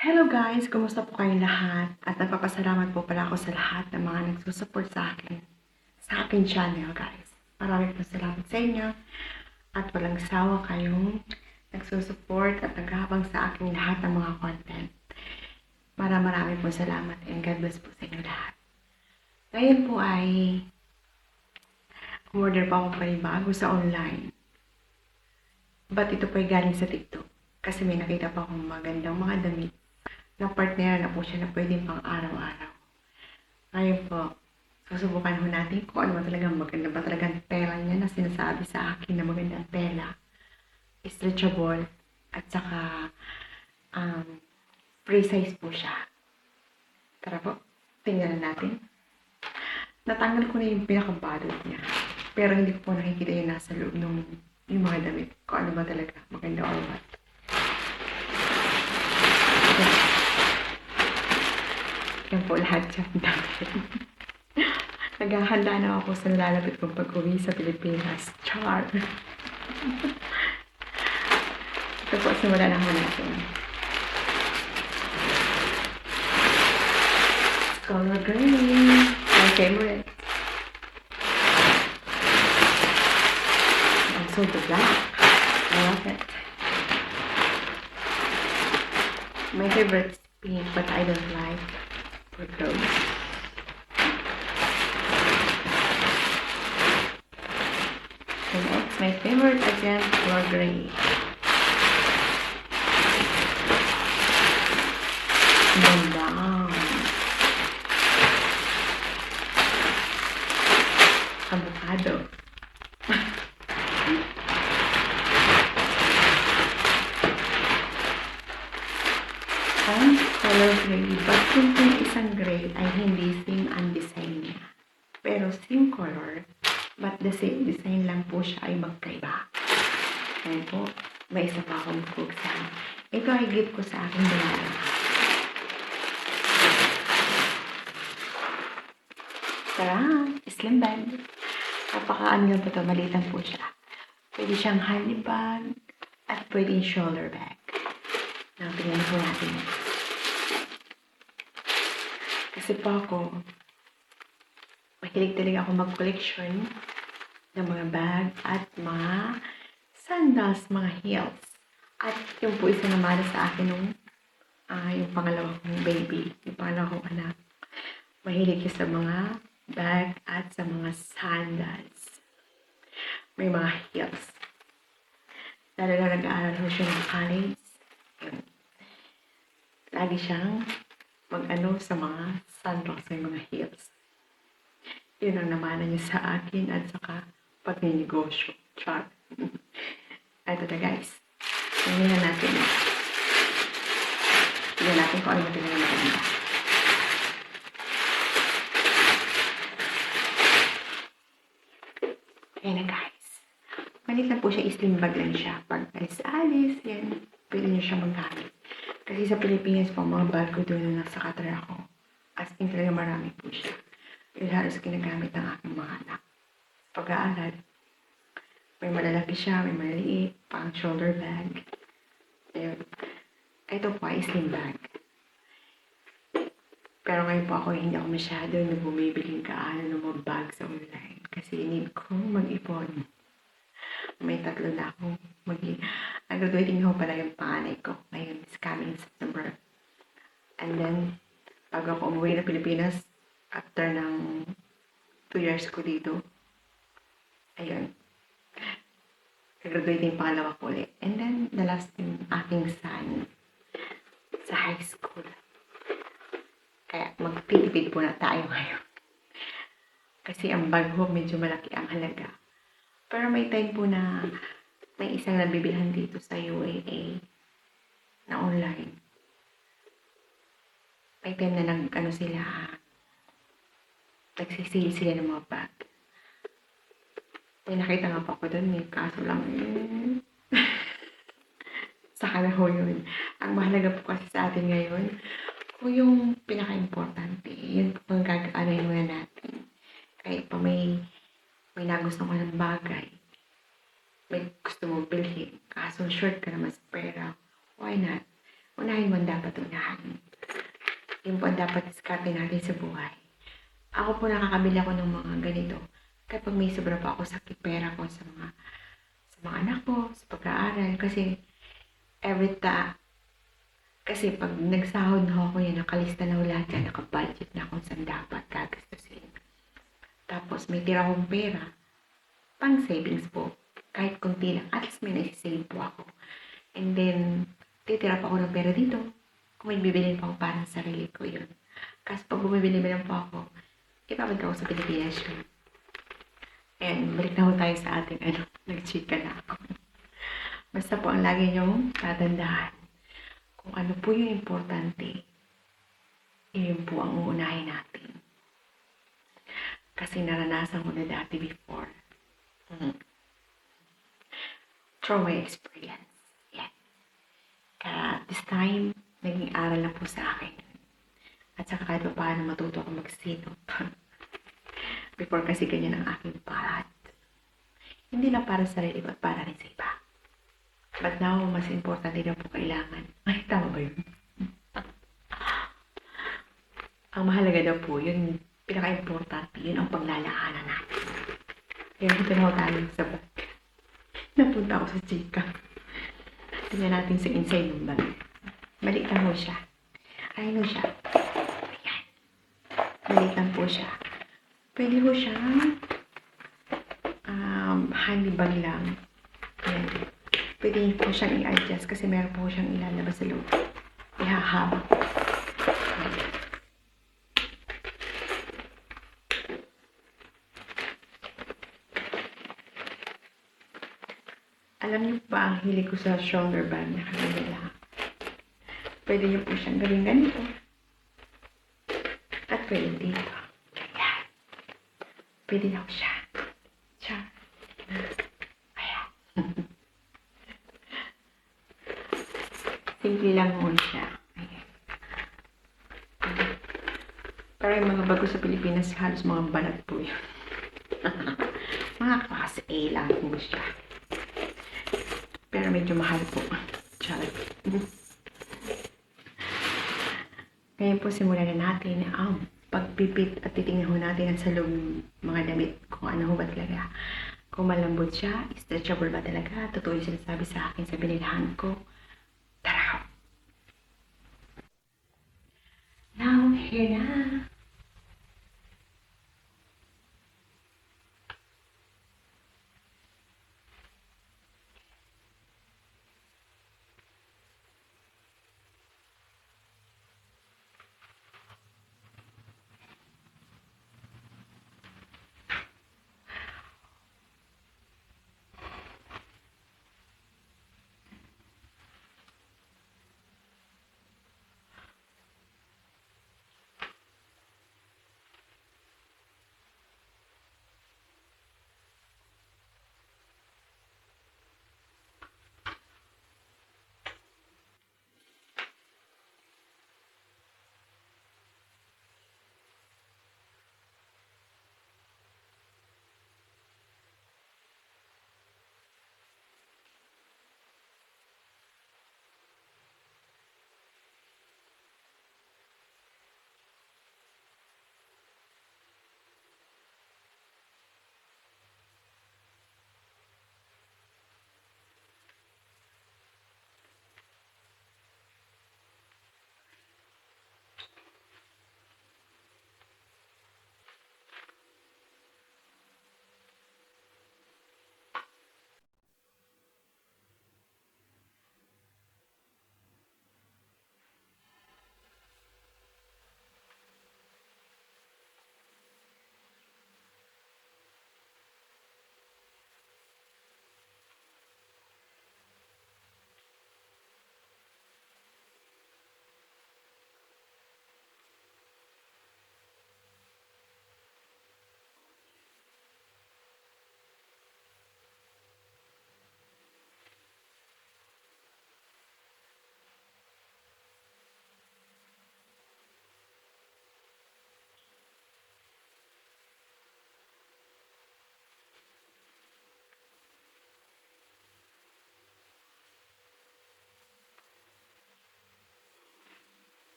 Hello guys! Kumusta po kayong lahat? At nagpapasalamat po pala ako sa lahat ng mga nagsusupport sa akin channel guys. Maraming po salamat sa inyo at walang sawa kayong nagsusupport at naghabang sa akin lahat ng mga content. Maraming po salamat and God bless po sa inyo lahat. Ngayon po ay order pa ako bago sa online. But ito po ay galing sa TikTok kasi may nakita pa akong magandang mga damit na partner na po siya na pwedeng pang araw-araw. Ngayon po, susubukan ho natin kung ano ba talagang maganda ba talagang tela niya na sinasabi sa akin na magandang tela. Stretchable at saka free size po siya. Tara po, tingnan natin. Natanggal ko na yung pinakabalot niya. Pero hindi ko po nakikita yung nasa loob ng yung mga damit. Kung ano ba talaga maganda or what. Okay. Yan po lahat siya damit. Naghahanda na ako sa nalalapit kong pag-uwi sa Pilipinas. Char! Ito po, simulan na ako natin. Color green. My favorite. Also the black. I love it. My favorite is pink, but I don't like for clothes. And next, my favorite again, color gray. Ganda. Avocado. Ang color gray, but yung isang gray ay hindi same ang design niya. Pero same color, but the same design lang po siya ay magkaiba. Ayan po, may isa pa akong buksan. Ito ay gift ko sa aking dalawa. Tara, slim bag. Napaka-ano lang po ito, malitan po siya. Pwede siyang honey bag at pwede yung shoulder bag. Tingnan po natin. Kasi po ako, mahilig talaga ako mag-collection ng mga bag at mga sandals, mga heels. At yung po isa naman sa akin nung yung pangalawa kong baby, yung pangalawa kong anak. Mahilig siya sa mga bag at sa mga sandals. May mga heels. Lalo na nag-aaral siya ng college. Lagi siyang mag-ano sa mga sandals, may mga heels. Yun ang namana niya sa akin at saka pag-negosyo. Char. Ito na guys. Tingnan natin. Tingnan natin kung ano natin na maganda. Ayan na guys. Malit lang po siya, slim bag lang siya. Pag alis-alis, yan, pwede niyo siya maggamit. Kasi sa Pilipinas po, mga bag ko doon na nasa Qatar ako. As in talaga marami po siya. Yung halos ginagamit ng aking mga anak. Pag-aaral, may malalaki siya, may maliliit, pang shoulder bag. Ayun. Ito po ay slim bag. Pero ngayon po ako, hindi ako masyado bumibili ng mga bag sa online. Kasi need ko mag-ipon. May 3 na ako. Graduating ho pala yung panganay ko. Ngayon, is coming September. And then, bago ako umuwi na Pilipinas, after ng 2 years ko dito, ayun, graduating pangalawa ko ulit. And then, the last yung aking son sa high school. Kaya, magtitipid po na tayo ngayon. Kasi ang bag ho, medyo malaki ang halaga. Pero may time po na may isang nabibilhan dito sa UAA na online. May time na nagsisale sila ng mga bag. May nakita nga pa ako doon, may kaso lang saka na ho yun. Ang mahalaga po kasi sa atin ngayon, kung yung pinaka-importante, yun po ang gagaanin muna natin. Kahit pa may nagustuhan ko ng bagay, may gusto mong bilhin, kaso short ka naman sa pera, why not? unahin mo ang dapat unahin. Yun po ang dapat diskarte natin sa buhay. Ako po nakakabili ako ng mga ganito kapag may sobra pa ako sa pera ko sa mga anak ko, sa pag-aaral. Kasi pag nagsahod na ako yan, nakalista na ako lahat yan, nakabudget na kung saan dapat gagastusin. Tapos may tira akong pera, pang savings po. Kahit kunti lang, at least may naisisave po ako. And then, titira pa ako ng pera dito. Kung may bibili pa ako parang sarili ko yun. Kasi pag bumibili lang po ako, ibabalik ako sa Pilipinas yun. And balik na po tayo sa ating nag-chika na ako. Basta po ang lagi niyong tatandaan. Kung ano po yung importante, yun po ang uunahin natin. Kasi naranasan ko na dati before. Through my experience. Yeah. Kaya this time, naging aral na po sa akin. At saka kahit pa paano matuto ako mag-sinop. Before kasi ganyan ang aking parat. Hindi na para sa sarili, but para rin sa iba. But now, mas importante na po kailangan. Ay, tama ba yun? Ang mahalaga daw po, yun, pinaka-importante, yun ang paglalaanan natin. Kaya dito na ako tayo sa bag. Napunta ako sa chika. Tingnan natin sa inside ng bag. Maliit lang po siya. Ayun siya. Ayan. Maliit lang po siya. Pwede po siya handy bag lang. Ayan. Pwede po siyang i-adjust kasi meron po siyang ilalabas sa loob. Ihahaba. Alam niyo ba ang hilig ko sa shoulder bag na kanila? Pwede niyo po siyang gawin ganito. At pwede dito. Ayan. Pwede na po siya. Ayan. Simple lang mo siya. Ayan. Pero yung mga bago sa Pilipinas, halos mga balat po yun. Mga class A lang po siya. Pero medyo mahal po. Charot. Ngayon po simulan na natin ang pagpipit at titingnan ho natin sa loob ng mga damit kung ano ho ba talaga. Kung malambot siya, stretchable ba talaga, totoo yung sinasabi sa akin sa binilahan ko. Tara! Now, here na!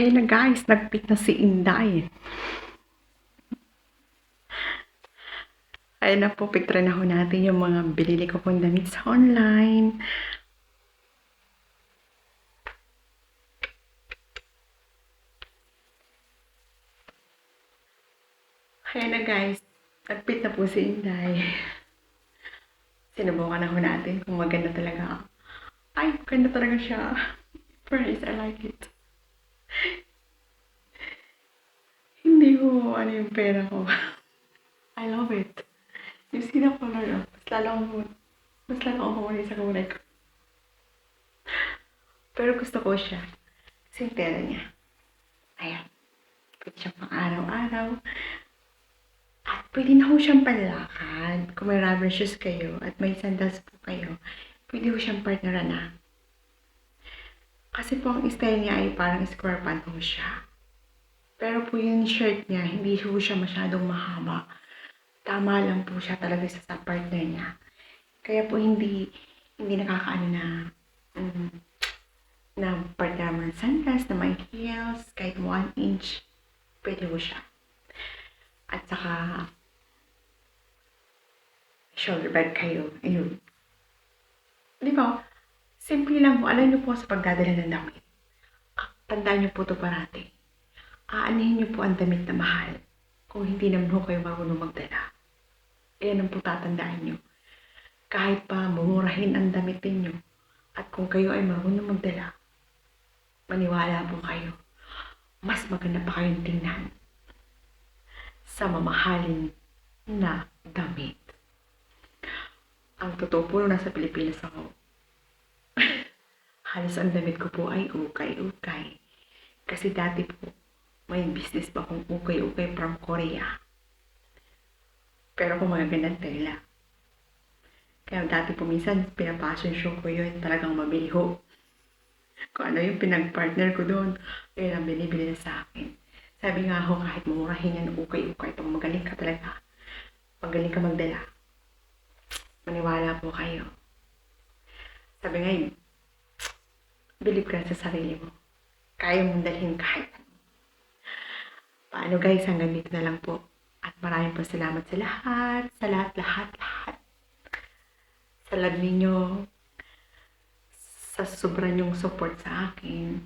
Ayun na guys, nag-pick na si Inday. Ayun na po, picture na ho natin yung mga binili ko pong damit sa online. Ayun na guys, nag-pick na po si Inday. Sinubukan na ho natin kung maganda talaga. Ay, maganda talaga siya. Price, I like it. Hindi ko ano yung pera ko. I love it. Yung sina color, oh. Mas lalo akong humuli sa kulay ko. Pero gusto ko siya. Kasi yung tela niya. Ayan. Pwede siyang pang araw-araw. At pwede na ho siyang panlakad. Kung may rubber shoes kayo at may sandals po kayo, pwede ho siyang partneran na. Kasi po ang style niya ay parang square pant ho siya. Pero po yung shirt niya, hindi ho siya masyadong mahaba. Tama lang po siya talaga sa partner niya. Kaya po hindi nakakaano na na partner mo ng sandals, na may heels, kahit 1 inch, pwede ho siya. At saka, shoulder bag kayo. Ayun. Di ba? Simple lang po. Alam niyo po sa pagdadala ng damit. Tandaan niyo po ito parati. Aanihin niyo po ang damit na mahal kung hindi naman ho kayo marunong magdala. Ayan ang po tatandaan niyo. Kahit pa mumurahin ang damit ninyo at kung kayo ay marunong magdala, maniwala po kayo. Mas maganda pa kayong tingnan sa mamahalin na damit. Ang totoo po nasa Pilipinas ako. Halos ang damit ko po ay ukay-ukay. Kasi dati po, may business pa akong ukay-ukay from Korea. Pero kung magagandang tela. Kaya dati po minsan, pinapassion show ko yun, talagang mabili ho. Kung ano yung pinag-partner ko doon, yun ang binibili na sa akin. Sabi nga ho, kahit mumurahin yan, ukay-ukay, pag magaling ka talaga, magaling ka magdala, maniwala po kayo. Sabi nga yun, believe ka sa sarili mo. Kaya mong dalhin kahit ano. Paano guys, hanggang dito na lang po. At maraming po salamat sa lahat, lahat. Sa love ninyo, sa sobrang yung support sa akin.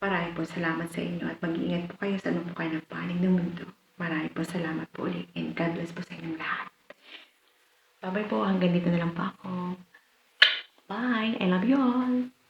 Maraming po salamat sa inyo at mag-iingat po kayo sa ano po kayo ng panig ng mundo. Maraming po salamat po ulit and God bless po sa inyong lahat. Bye-bye po, hanggang dito na lang po ako. Bye, I love you all.